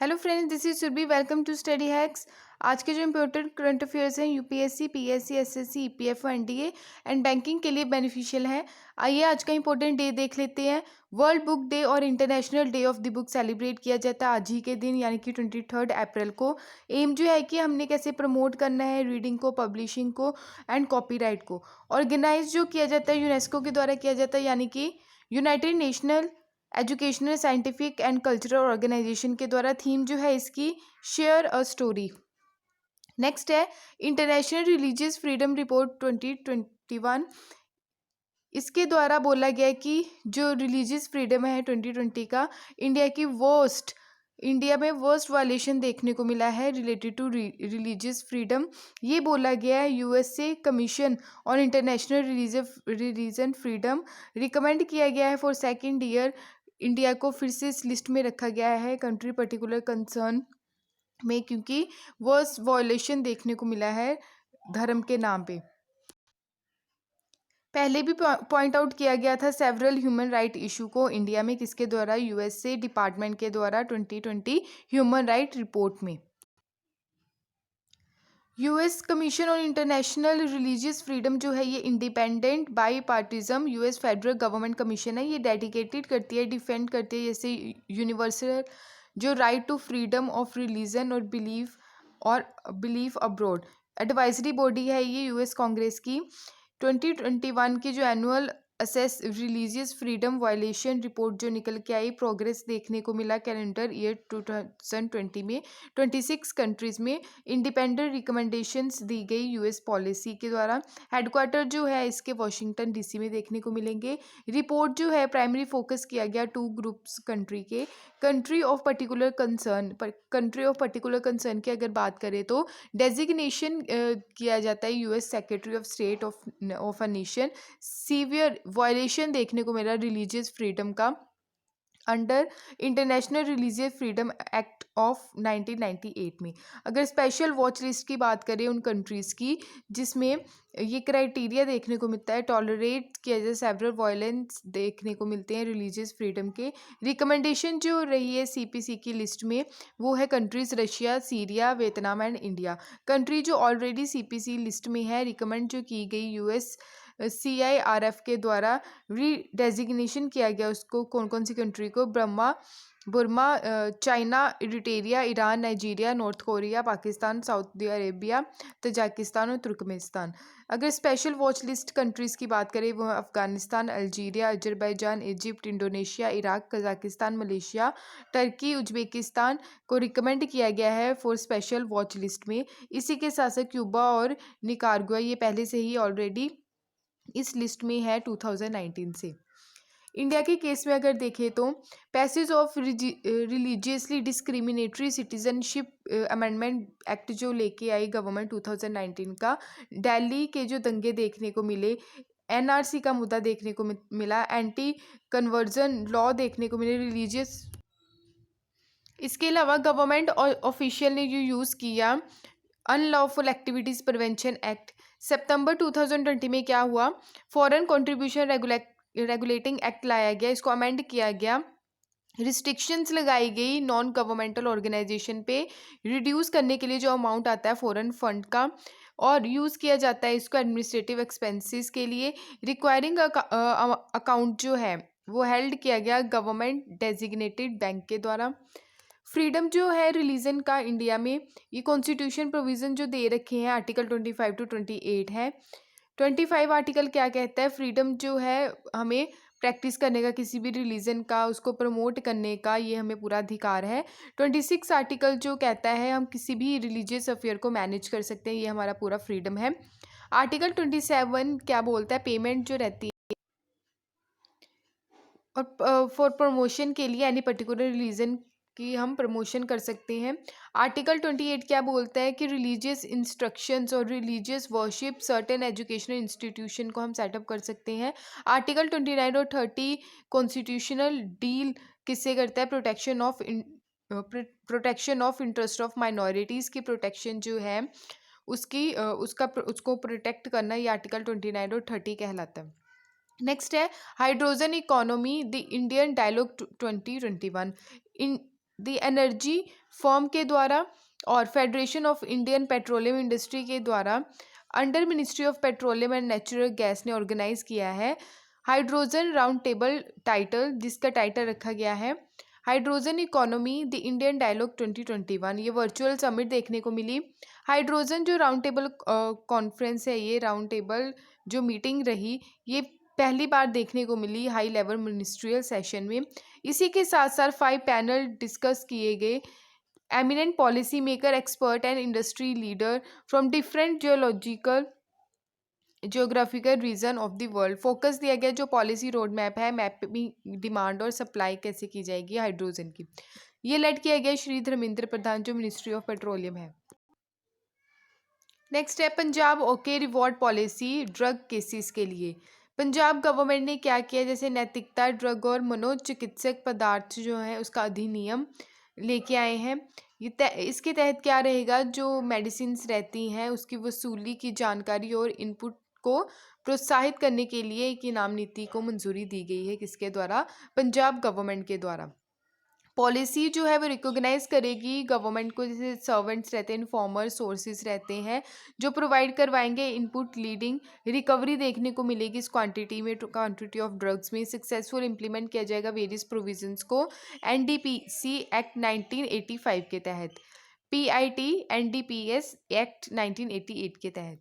Hello friends, this is Surabhi. Welcome to Study Hacks. आज के जो इम्पोर्टेंट करंट अफेयर्स हैं UPSC, PSC, SSC, EPFO, NDA and banking के लिए बेनिफिशियल है। आइए आज का इंपॉर्टेंट डे देख लेते हैं। वर्ल्ड बुक डे और international day of the book celebrate किया जाता है आज ही के दिन, यानी कि 23 अप्रैल को। एम जो है कि हमने कैसे प्रमोट करना है रीडिंग को, पब्लिशिंग को एंड कॉपीराइट को। ऑर्गेनाइज जो किया जाता है यूनेस्को के द्वारा किया जाता है, यानी कि United National Educational, Scientific and Cultural Organization के द्वारा। थीम जो है इसकी शेयर अ स्टोरी। नेक्स्ट है इंटरनेशनल रिलीजियस फ्रीडम रिपोर्ट 2021। इसके द्वारा बोला गया है कि जो रिलीजियस फ्रीडम है 2020 का, इंडिया में वर्स्ट वायलेशन देखने को मिला है रिलेटेड टू रिलीजियस फ्रीडम। ये बोला गया है USA commission on international religion freedom. Recommend किया गया है फॉर सेकेंड ईयर इंडिया को फिर से इस लिस्ट में रखा गया है कंट्री पर्टिकुलर कंसर्न में, क्योंकि वर्स्ट वायलेशन देखने को मिला है धर्म के नाम पे। पहले भी पॉइंट आउट किया गया था सेवरल ह्यूमन राइट इशू को इंडिया में, किसके द्वारा? यूएसए डिपार्टमेंट के द्वारा 2020 ह्यूमन राइट रिपोर्ट में। US commission on international religious freedom जो है ये independent bipartisan US federal government commission है। ये डेडिकेटेड करती है, डिफेंड करती है जैसे यूनिवर्सल जो right to freedom of religion और बिलीफ अब्रॉड। एडवाइजरी बॉडी है ये यूएस कांग्रेस की। 2021 की जो annual assess religious freedom violation report जो निकल के आई, प्रोग्रेस देखने को मिला कैलेंडर ईयर 2020 में 26 कंट्रीज में इंडिपेंडेंट रिकमेंडेशंस दी गई यूएस पॉलिसी के द्वारा। हेडक्वार्टर जो है इसके वॉशिंगटन डीसी में देखने को मिलेंगे। रिपोर्ट जो है प्राइमरी फोकस किया गया टू ग्रुप्स कंट्री के। कंट्री ऑफ पर्टिकुलर कंसर्न की अगर बात करें तो डेजिग्नेशन किया जाता है US secretary of state of a nation. Severe violation देखने को मिला रिलीजियस फ्रीडम का under international religious freedom act of 1998 में। अगर स्पेशल वॉच लिस्ट की बात करें उन कंट्रीज़ की जिसमें ये क्राइटेरिया देखने को मिलता है, टॉलरेट किया जाए सेवरल वायलेंस देखने को मिलते हैं रिलीजियस फ्रीडम के। रिकमेंडेशन जो रही है सीपीसी की लिस्ट में वो है countries Russia, Syria, Vietnam and India. Country जो ऑलरेडी सीपीसी लिस्ट में है, रिकमेंड जो की गई यूएस CIRF के द्वारा रीडेजिग्नेशन किया गया उसको, कौन कौन सी कंट्री को? Burma, China, Eritrea, Iran, Nigeria, North Korea, Pakistan, Saudi Arabia, Tajikistan और तुर्कमेनिस्तान। अगर स्पेशल वॉच लिस्ट कंट्रीज़ की बात करें वो Afghanistan, Algeria, Azerbaijan, Egypt, Indonesia, Iraq, Kazakhstan, Malaysia, Turkey, Uzbekistan को रिकमेंड किया गया है फॉर स्पेशल वॉच लिस्ट में। इसी के साथ साथ क्यूबा और निकारागुआ ये पहले से ही ऑलरेडी इस लिस्ट में है 2019 से। इंडिया के केस में अगर देखें तो passage of religiously discriminatory citizenship amendment act जो लेके आई गवर्नमेंट 2019 का, दिल्ली के जो दंगे देखने को मिले, एनआरसी का मुद्दा देखने को मिला, एंटी कन्वर्जन लॉ देखने को मिले रिलीजियस। इसके अलावा गवर्नमेंट ऑफिशियल ने जो यूज़ किया अनलॉफुल एक्टिविटीज़ प्रिवेंशन एक्ट। सितंबर 2020 में क्या हुआ? फॉरेन कंट्रीब्यूशन रेगुलेटिंग एक्ट लाया गया, इसको अमेंड किया गया। रिस्ट्रिक्शंस लगाई गई नॉन गवर्नमेंटल ऑर्गेनाइजेशन पे रिड्यूस करने के लिए जो अमाउंट आता है फॉरेन फंड का, और यूज़ किया जाता है इसको एडमिनिस्ट्रेटिव एक्सपेंसेस के लिए। रिक्वायरिंग अकाउंट जो है वो हेल्ड किया गया गवर्नमेंट डेजिग्नेटेड बैंक के द्वारा। फ्रीडम जो है रिलीजन का इंडिया में, ये कॉन्स्टिट्यूशन प्रोविज़न जो दे रखे हैं आर्टिकल 25 to 28 है। 25 आर्टिकल क्या कहता है? फ्रीडम जो है हमें प्रैक्टिस करने का किसी भी रिलीजन का, उसको प्रमोट करने का, ये हमें पूरा अधिकार है। 26 आर्टिकल जो कहता है हम किसी भी रिलीजियस अफेयर को मैनेज कर सकते हैं, ये हमारा पूरा फ्रीडम है। आर्टिकल 27 क्या बोलता है? पेमेंट जो रहती है और फॉर प्रमोशन के लिए एनी पर्टिकुलर रिलीजन की हम प्रमोशन कर सकते हैं। आर्टिकल 28 क्या बोलता है कि रिलीजियस इंस्ट्रक्शंस और religious worship certain educational institution को हम सेटअप कर सकते हैं। आर्टिकल 29 और 30 कॉन्स्टिट्यूशनल डील किससे करता है? Protection of interest of minorities की प्रोटेक्शन जो है उसको प्रोटेक्ट करना, ये आर्टिकल 29 और 30 कहलाता है। नेक्स्ट है hydrogen economy the Indian dialogue 2021। In the energy firm के द्वारा और federation of Indian petroleum industry के द्वारा under ministry of petroleum and natural gas ने ऑर्गेनाइज किया है हाइड्रोजन राउंड टेबल टाइटल, जिसका टाइटल रखा गया है hydrogen economy the Indian dialogue 2021। ये वर्चुअल समिट देखने को मिली। हाइड्रोजन जो राउंड टेबल कॉन्फ्रेंस है, ये राउंड टेबल जो मीटिंग रही, ये पहली बार देखने को मिली हाई लेवल मिनिस्ट्रियल सेशन में। इसी के साथ साथ 5 पैनल डिस्कस किए गए। Eminent policy maker, expert and industry leader from different geographical region of the world. Focus दिया गया जो पॉलिसी रोड मैप है, मैपिंग डिमांड और सप्लाई कैसे की जाएगी हाइड्रोजन की। ये लेड किया गया श्री धर्मेंद्र प्रधान जो मिनिस्ट्री ऑफ पेट्रोलियम है। नेक्स्ट है Punjab okay reward policy drug cases के लिए। पंजाब गवर्नमेंट ने क्या किया, जैसे नैतिकता ड्रग और मनोचिकित्सक पदार्थ जो है उसका अधिनियम लेके आए हैं। इसके तहत क्या रहेगा, जो मेडिसिन्स रहती हैं उसकी वसूली की जानकारी और इनपुट को प्रोत्साहित करने के लिए एक इनाम नीति को मंजूरी दी गई है। किसके द्वारा, पंजाब गवर्नमेंट के द्वारा। पॉलिसी जो है वो रिकॉग्नाइज करेगी गवर्नमेंट को, जैसे सर्वेंट्स रहते हैं, इन्फॉर्मर सोर्सेज रहते हैं जो प्रोवाइड करवाएंगे इनपुट लीडिंग रिकवरी देखने को मिलेगी इस क्वांटिटी ऑफ ड्रग्स में। सक्सेसफुल इंप्लीमेंट किया जाएगा वेरियस प्रोविजंस को एनडीपीसी एक्ट 1985 के तहत, पीआईटी एनडीपीएस एक्ट 1988 के तहत।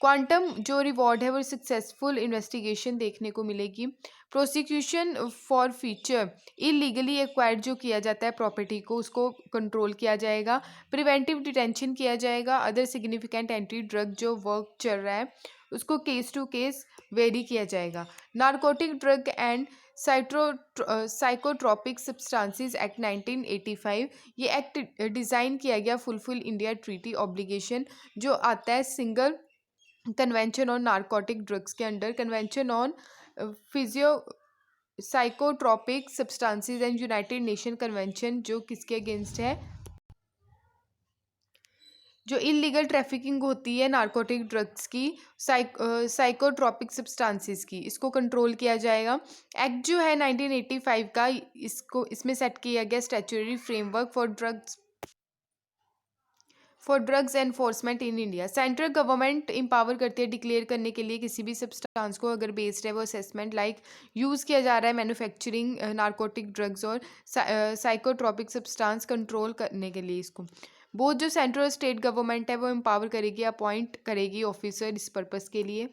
क्वांटम जो रिवॉर्ड है वो सक्सेसफुल इन्वेस्टिगेशन देखने को मिलेगी। Prosecution for future illegally acquired जो किया जाता है प्रॉपर्टी को, उसको कंट्रोल किया जाएगा। प्रिवेंटिव डिटेंशन किया जाएगा। अदर सिग्निफिकेंट एंटी ड्रग जो वर्क चल रहा है उसको केस टू केस वेरी किया जाएगा। Narcotic drug and psychotropic substances act 1985, ये एक्ट डिज़ाइन किया गया फुलफिल इंडिया ट्रीटी ऑब्लिगेशन जो आता है single convention on narcotic drugs के under, convention on physio psychotropic substances and United Nation convention जो किसके अगेंस्ट है, जो इलीगल ट्रैफिकिंग होती है नारकोटिक ड्रग्स की, साइकोट्रॉपिक सब्सटेंसेस की, इसको कंट्रोल किया जाएगा। एक्ट जो है 1985 का, इसमें सेट किया गया statutory framework for drugs enforcement in India. Central government empower करती है डिक्लेयर करने के लिए किसी भी सब्सटेंस को, अगर बेस्ड है वो असेसमेंट लाइक यूज़ किया जा रहा है मैन्युफैक्चरिंग नारकोटिक ड्रग्स और साइकोट्रॉपिक सब्सटेंस कंट्रोल करने के लिए। इसको बोथ जो सेंट्रल स्टेट गवर्नमेंट है वो एम्पावर करेगी, अपॉइंट करेगी ऑफिसर इस पर्पज़ के लिए।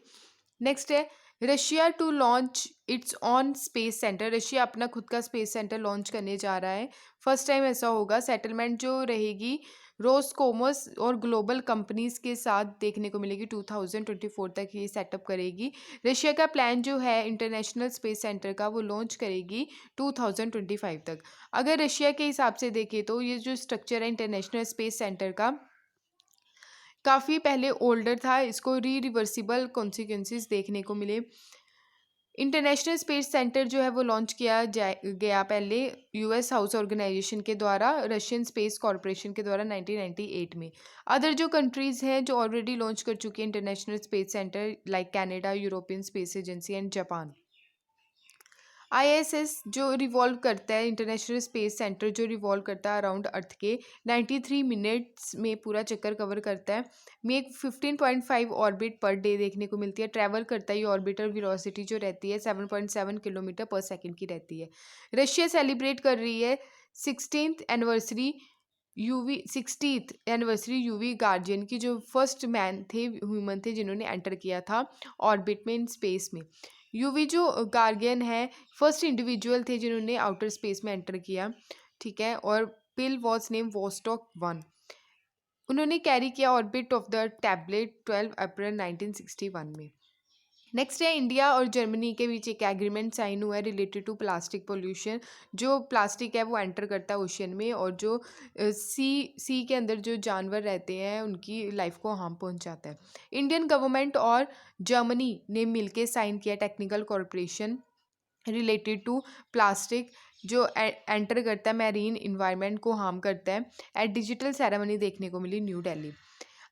नेक्स्ट है Russia to launch its own space centre. Russia अपना खुद का स्पेस सेंटर लॉन्च करने जा रहा है, फर्स्ट टाइम ऐसा होगा। सेटलमेंट जो रहेगी रोस्कोमोस और ग्लोबल कंपनीज के साथ देखने को मिलेगी, 2024 तक ये सेटअप करेगी। रशिया का प्लान जो है इंटरनेशनल स्पेस सेंटर का वो लॉन्च करेगी 2025 तक। अगर रशिया के हिसाब से देखें तो ये जो स्ट्रक्चर है इंटरनेशनल स्पेस सेंटर का काफ़ी पहले ओल्डर था, इसको रिवर्सिबल कॉन्सिक्वेंसेस देखने को मिले। इंटरनेशनल स्पेस सेंटर जो है वो लॉन्च किया गया पहले यूएस हाउस ऑर्गेनाइजेशन के द्वारा, रशियन स्पेस कॉरपोरेशन के द्वारा 1998 में। अदर जो कंट्रीज़ हैं जो ऑलरेडी लॉन्च कर चुकी हैं international space centre like Canada, European space agency and Japan. ISS जो रिवॉल्व करता है, इंटरनेशनल स्पेस सेंटर जो रिवॉल्व करता है अराउंड अर्थ के 93 मिनट्स में पूरा चक्कर कवर करता है। मेक 15.5 ऑर्बिट पर डे देखने को मिलती है। ट्रैवल करता है, ये ऑर्बिटर वेलोसिटी जो रहती है 7.7 किलोमीटर पर सेकंड की रहती है। रशिया सेलिब्रेट कर रही है 60th एनिवर्सरी यूवी गार्जियन की, जो फर्स्ट मैन थे, ह्यूमन थे जिन्होंने एंटर किया था ऑर्बिट में इन स्पेस में। यूवी जो गार्गियन है फर्स्ट इंडिविजुअल थे जिन्होंने आउटर स्पेस में एंटर किया, ठीक है। और पिल वॉज नेम वोस्टॉक 1, उन्होंने कैरी किया ऑर्बिट ऑफ द टैबलेट 12 अप्रैल 1961 में। नेक्स्ट है इंडिया और जर्मनी के बीच एक एग्रीमेंट साइन हुआ है रिलेटेड टू प्लास्टिक पोल्यूशन। जो प्लास्टिक है वो एंटर करता है ओशन में और जो सी के अंदर जो जानवर रहते हैं उनकी लाइफ को हार्म पहुंचाता है। इंडियन गवर्नमेंट और जर्मनी ने मिलकर साइन किया technical corporation related to plastic जो एंटर करता है मैरीन इन्वायरमेंट को हार्म करता है। एट डिजिटल सेरेमनी देखने को मिली न्यू दिल्ली।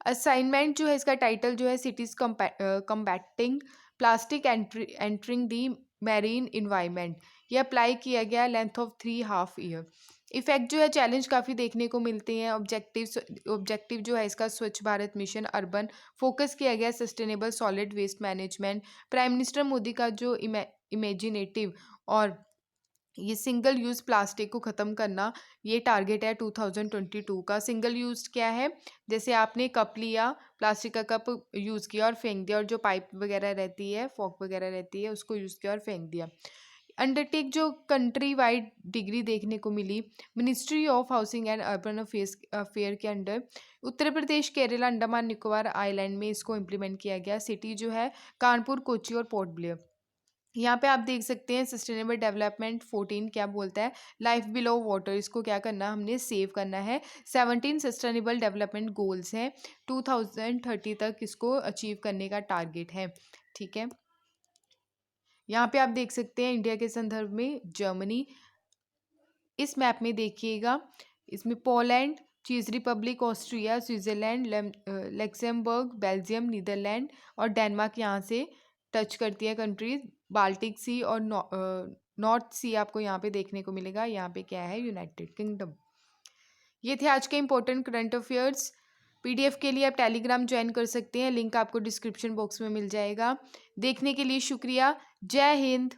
असाइनमेंट जो है इसका टाइटल जो है सिटीज़ कम्बैटिंग प्लास्टिक एंटरिंग दी मैरीन इन्वायरमेंट, ये अप्लाई किया गया लेंथ ऑफ 3.5 ईयर। इफेक्ट जो है चैलेंज काफ़ी देखने को मिलते हैं। ऑब्जेक्टिव जो है इसका स्वच्छ भारत मिशन अर्बन, फोकस किया गया sustainable solid waste management. Prime minister Modi का जो इमेजिनेटिव और ये सिंगल यूज़ प्लास्टिक को ख़त्म करना, ये टारगेट है 2022 का। सिंगल यूज़ क्या है, जैसे आपने कप लिया, प्लास्टिक का कप यूज़ किया और फेंक दिया, और जो पाइप वगैरह रहती है, फॉक वगैरह रहती है, उसको यूज़ किया और फेंक दिया। अंडरटेक जो कंट्री वाइड डिग्री देखने को मिली, ministry of housing and urban affair के अंडर उत्तर प्रदेश, केरला, अंडमान निकोबार आइलैंड में इसको इम्प्लीमेंट किया गया। सिटी जो है कानपुर, कोची और पोर्ट ब्लेयर। यहाँ पे आप देख सकते हैं सस्टेनेबल डेवलपमेंट 14 क्या बोलता है, लाइफ बिलो वाटर, इसको क्या करना है, हमने सेव करना है। 17 सस्टेनेबल डेवलपमेंट गोल्स हैं, 2030 तक इसको अचीव करने का टारगेट है। ठीक है, यहाँ पे आप देख सकते हैं इंडिया के संदर्भ में जर्मनी, इस मैप में देखिएगा, इसमें Poland, Czech Republic, Austria, Switzerland, Luxembourg, Belgium, Netherland और डेनमार्क यहाँ से टच करती है कंट्रीज। बाल्टिक सी और नॉर्थ सी आपको यहाँ पे देखने को मिलेगा। यहाँ पे क्या है, यूनाइटेड किंगडम। ये थे आज के इंपॉर्टेंट करंट अफेयर्स। पीडीएफ के लिए आप टेलीग्राम ज्वाइन कर सकते हैं, लिंक आपको डिस्क्रिप्शन बॉक्स में मिल जाएगा। देखने के लिए शुक्रिया। जय हिंद।